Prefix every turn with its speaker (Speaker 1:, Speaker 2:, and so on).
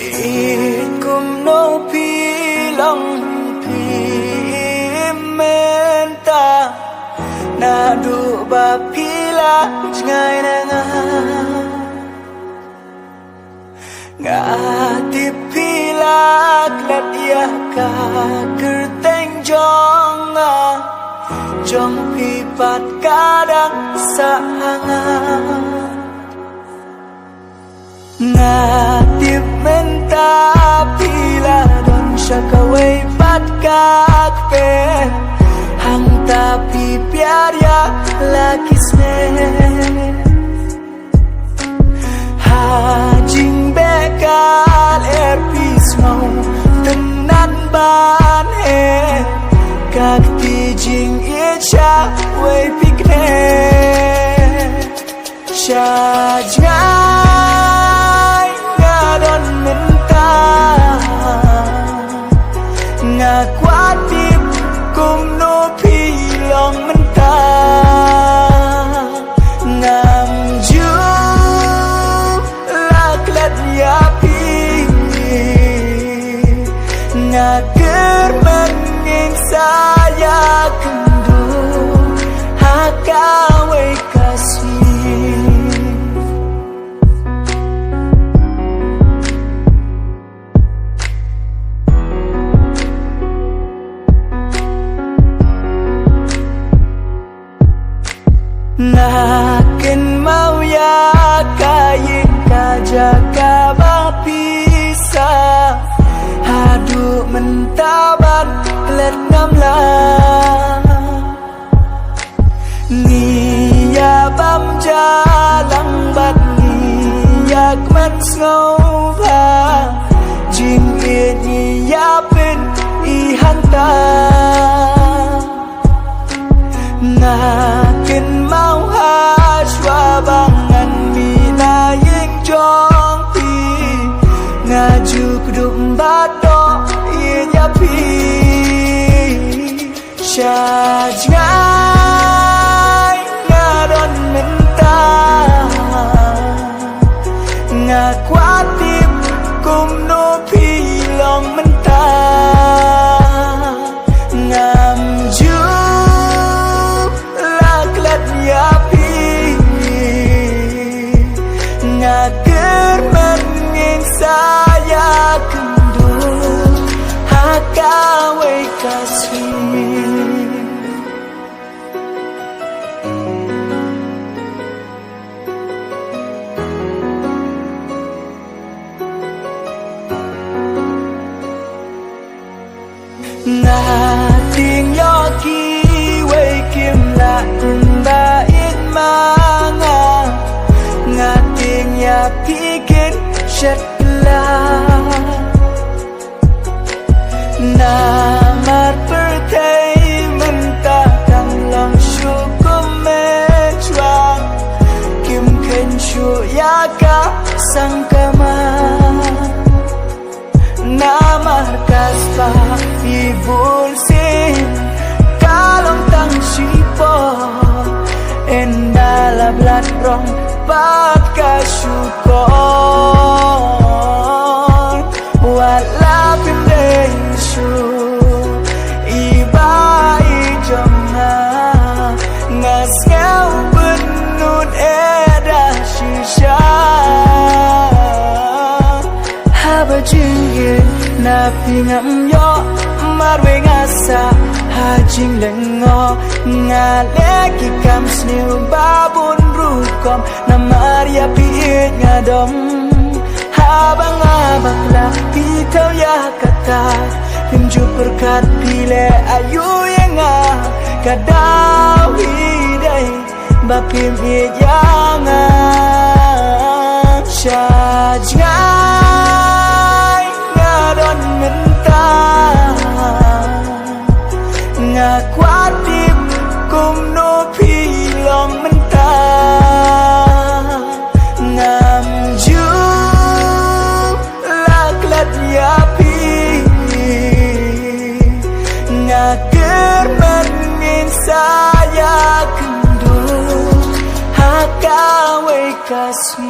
Speaker 1: Ikum no pilong pimenta nadu bapila ngai nanga ngati pila klat ya ka kerteng jonga jong pipat kadang sahanga ngatip menta pila don syakawai pat kakpe hang tapi piarya lakisne hajing bekal erpismau tenan ban he kak tijing icha wai pikne syajngai ngadon menta ngakwatip kumno pilong menta ngamju laklat yapi ngaker menging saya kendu hakawai kasih nakin mau ya kayi kajaka bapisa hadu mentaban let ngamla niya bam jalang bat niyak man snova jing niya pen ihanta nakin mau haswabangan minayeng jongpi ngaju kuduk bato inyapi syajngai ngadon menta ngakwatip kumno pilong menta ngamju yapi ngaker menging saya kendu hakawai kasih nating yoki wai kim la baik manga ngating ya pikir syatlah namar pertai mentakang lang syukum mecuang kim kenshu yaka sangkama namar kaspa ibul sin kalong tang sipo endala blat rong pat kasyukon wala pindesu iba ijonga ngasngau benut eda shisha haba jingin napi ngam yo marwe ngasa hajing lengo ngaleki kam sniu babun rukom namaria piit ngadong habang abaklah pitau ya kata pinju perkat pile ayu yang kadawi day bapim ijanga syajngai ngadon menta ngakwatip kumno pilong menta ngamju laklat yapi ngaker menging saya kendu hakawai kasih